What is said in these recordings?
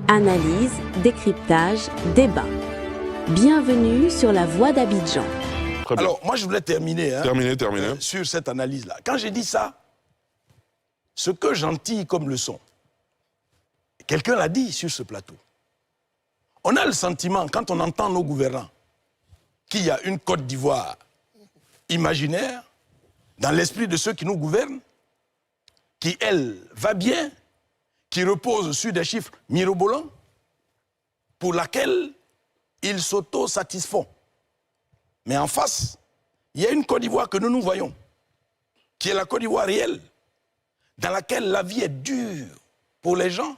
Analyse, décryptage, débat. Bienvenue sur la Voix d'Abidjan. Alors, moi, je voulais terminer, Terminé. sur cette analyse-là. Quand j'ai dit ça, ce que j'en tire comme leçon, quelqu'un l'a dit sur ce plateau. On a le sentiment, quand on entend nos gouvernants, qu'il y a une Côte d'Ivoire imaginaire, dans l'esprit de ceux qui nous gouvernent, qui, elle, va bien, qui repose sur des chiffres mirobolants, pour laquelle ils s'auto-satisfont. Mais en face, il y a une Côte d'Ivoire que nous voyons, qui est la Côte d'Ivoire réelle, dans laquelle la vie est dure pour les gens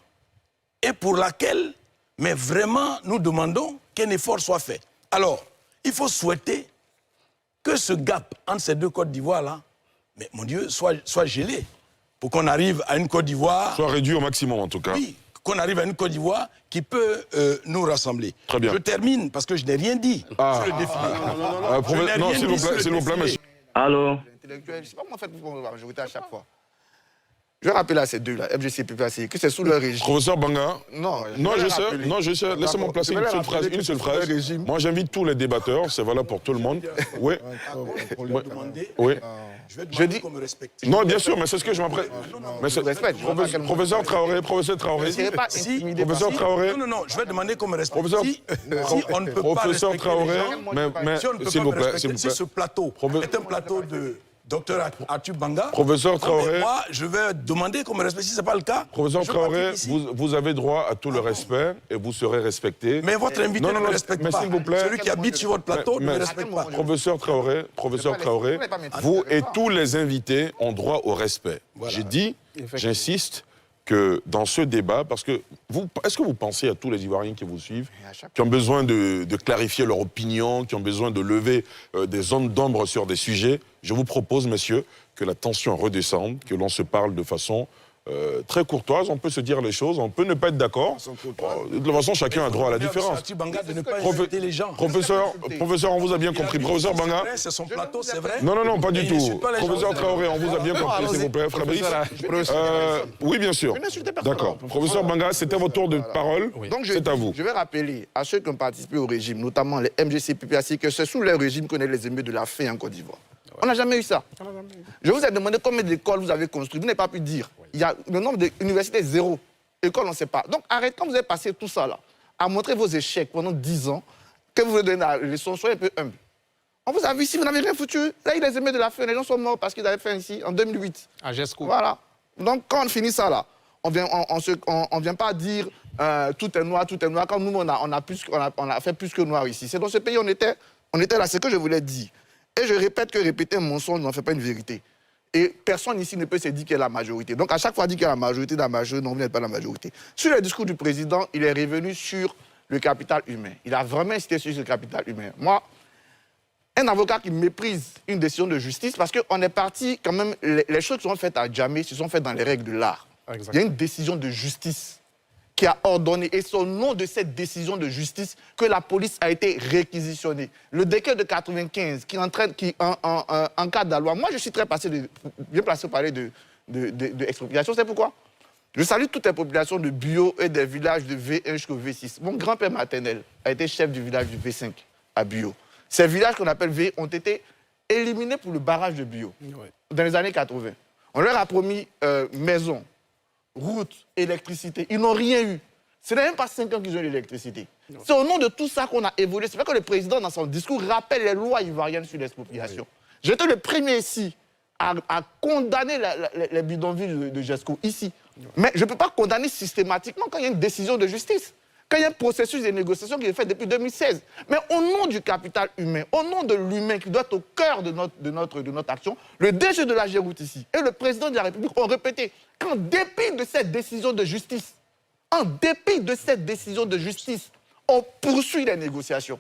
et pour laquelle, mais vraiment, nous demandons qu'un effort soit fait. Alors, il faut souhaiter que ce gap entre ces deux Côtes d'Ivoire-là, mais mon Dieu, soit gelé, pour qu'on arrive à une Côte d'Ivoire... Soit réduit au maximum, en tout cas. Oui, qu'on arrive à une Côte d'Ivoire qui peut nous rassembler. Très bien. Je termine, parce que je n'ai rien dit sur le défilé. Non, s'il vous plaît, monsieur. Allô? Intellectuel, je ne sais pas comment on fait pour la majorité à chaque fois. Je vais rappeler à ces deux-là, MGC et PPAC, que c'est sous leur régime. Professeur Banga. Non, je sais. Laissez-moi placer une seule phrase. Moi, j'invite tous les débatteurs, c'est valable pour tout le monde. Oui. Pour lui demander, Oui. je vais demander qu'on me respecte. Non, bien sûr, mais c'est ce que je m'apprête. Professeur Traoré. Professeur Traoré, Non, je vais demander qu'on me respecte. Professeur- Si on ne peut pas Professeur respecter Traoré, les gens, mais si on ne peut s'il pas vous me plaît, respecter, s'il vous si plaît. ce plateau est un plateau de Dr Arthur Banga, Professeur Traoré. moi, je vais demander qu'on me respecte. Si ce n'est pas le cas, Professeur je Traoré, parle ici. vous avez droit à tout le respect et vous serez respecté. Mais votre invité ne me respecte mais pas. s'il vous plaît. Celui qui habite sur votre plateau ne me respecte pas. Professeur Traoré, vous et tous les invités ont droit au respect. Voilà. J'ai dit, j'insiste, que dans ce débat, parce que est-ce que vous pensez à tous les Ivoiriens qui vous suivent, qui ont besoin de clarifier leur opinion, qui ont besoin de lever des zones d'ombre sur des sujets? Je vous propose, messieurs, que la tension redescende, que l'on se parle de façon très courtoise, on peut se dire les choses, on peut ne pas être d'accord. De toute façon, chacun a droit à la différence. Arthur Banga de ne pas insulter les gens. Professeur, on vous a bien compris. Professeur Banga. C'est son plateau, c'est vrai. Non, pas du il tout. n'insulte pas les gens. Professeur Traoré, on vous a bien compris, s'il vous plaît. Fabrice. Oui, bien sûr. D'accord. Professeur Banga, c'était votre tour de parole. Donc C'est à vous. je vais rappeler à ceux qui ont participé au régime, notamment les MGC et PPAC, que c'est sous leur régime qu'on est les ennemis de la faim en Côte d'Ivoire. On n'a jamais eu ça. Je vous ai demandé combien d'écoles vous avez construites. Vous n'avez pas pu dire. Il y a le nombre d'universités, 0. Écoles, on ne sait pas. Donc arrêtez, quand vous avez passé tout ça là, à montrer vos échecs pendant 10 ans, que vous voulez donner la leçon, soyez un peu humble. On vous a vu ici, vous n'avez rien foutu. Là, il y a les ennemis de la faim. Les gens sont morts parce qu'ils avaient faim ici, en 2008. À Gesco. Voilà. Donc quand on finit ça là, on vient pas dire tout est noir, quand nous on a fait plus que noir ici. C'est dans ce pays on était là, c'est ce que je voulais dire. Et je répète que répéter un mensonge n'en fait pas une vérité. Et personne ici ne peut se dire qu'il y a la majorité. Donc à chaque fois, on dit qu'il y a la majorité, non, vous n'êtes pas la majorité. Sur le discours du président, il est revenu sur le capital humain. Il a vraiment insisté sur ce capital humain. Moi, un avocat qui méprise une décision de justice, parce qu'on est parti quand même, les choses qui sont faites à Djamé se sont faites dans les règles de l'art. Il y a une décision de justice qui a ordonné, et c'est au nom de cette décision de justice que la police a été réquisitionnée. Le décret de 95 qui encadre la loi, moi je suis très bien placé pour parler d'expropriation, c'est pourquoi je salue toutes les populations de Bio et des villages de V1 jusqu'au V6. Mon grand-père maternel a été chef du village du V5 à Bio. Ces villages qu'on appelle V ont été éliminés pour le barrage de Bio dans les années 80. On leur a promis maison, route, électricité. Ils n'ont rien eu. Ce n'est même pas 5 ans qu'ils ont eu l'électricité. C'est au nom de tout ça qu'on a évolué. C'est vrai que le président, dans son discours, rappelle les lois ivoiriennes sur l'expropriation. J'étais le premier ici à condamner les bidonvilles de Gesco, ici. Mais je ne peux pas condamner systématiquement quand il y a une décision de justice. Quand il y a un processus de négociation qui est fait depuis 2016. Mais au nom du capital humain, au nom de l'humain qui doit être au cœur de notre action, le DG de la Géroute ici et le président de la République ont répété qu'en dépit de cette décision de justice, on poursuit les négociations.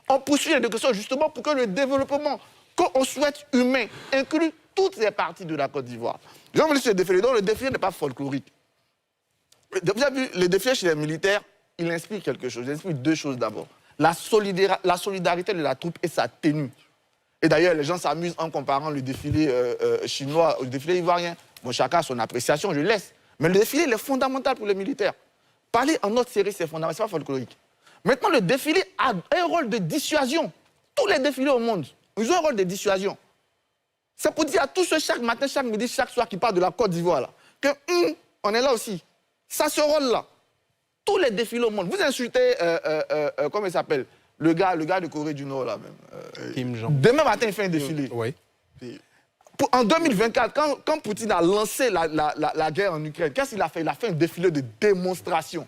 On poursuit les négociations justement pour que le développement qu'on souhaite humain inclue toutes les parties de la Côte d'Ivoire. J'ai envie de ce défilé. Donc le défilé n'est pas folklorique. Vous avez vu, le défilé chez les militaires, il inspire quelque chose. Il inspire deux choses d'abord. La solidarité de la troupe et sa tenue. Et d'ailleurs, les gens s'amusent en comparant le défilé chinois au défilé ivoirien. Bon, chacun a son appréciation, je laisse. Mais le défilé, il est fondamental pour les militaires. Parler en ordre serré, c'est fondamental, c'est pas folklorique. Maintenant, le défilé a un rôle de dissuasion. Tous les défilés au monde, ils ont un rôle de dissuasion. C'est pour dire à tous ceux chaque matin, chaque midi, chaque soir qui partent de la Côte d'Ivoire, là, que on est là aussi. Ça, ce rôle-là. Tous les défilés au monde. Vous insultez, comment il s'appelle, le gars de Corée du Nord, là même. Kim Jong. Demain matin, il fait un défilé. Oui. En 2024, quand Poutine a lancé la guerre en Ukraine, qu'est-ce qu'il a fait? Il a fait un défilé de démonstration.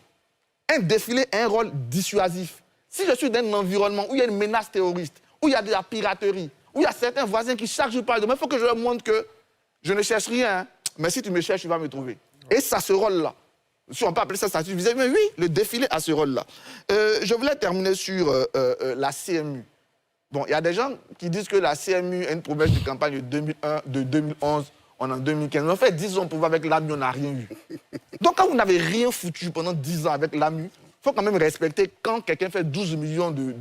Un défilé a un rôle dissuasif. Si je suis dans un environnement où il y a une menace terroriste, où il y a de la piraterie, où il y a certains voisins qui chaque jour parlent de moi, il faut que je leur montre que je ne cherche rien, hein, mais si tu me cherches, tu vas me trouver. Et ça, ce rôle-là. Si on peut appeler ça statut vis-à-vis, mais oui, le défilé a ce rôle-là. Je voulais terminer sur la CMU. Bon, il y a des gens qui disent que la CMU a une promesse de campagne de 2011, on est en 2015. Mais en fait, 10 ans au pouvoir avec l'AMU, on n'a rien eu. Donc, quand vous n'avez rien foutu pendant 10 ans avec l'AMU, il faut quand même respecter quand quelqu'un fait 12 millions de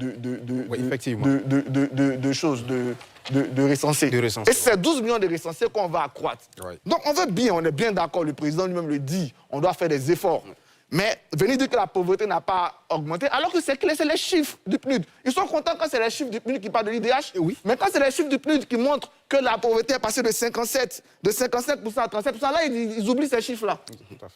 choses, de recensés. Et c'est 12 millions de recensés qu'on va accroître. Ouais. Donc, on veut bien, on est bien d'accord, le président lui-même le dit, on doit faire des efforts. Mais venir dire que la pauvreté n'a pas augmenté, alors que c'est les chiffres du PNUD. Ils sont contents quand c'est les chiffres du PNUD qui parlent de l'IDH, oui. Mais quand c'est les chiffres du PNUD qui montrent que la pauvreté est passée de 57% à 37%, là, ils oublient ces chiffres-là.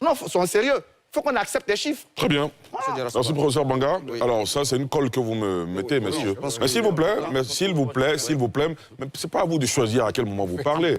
Non, ils sont sérieux. Il faut qu'on accepte les chiffres. Très bien. Voilà. Merci, professeur Banga. Oui. Alors, ça, c'est une colle que vous me mettez, messieurs. Mais s'il vous plaît, mais ce n'est pas à vous de choisir à quel moment vous parlez.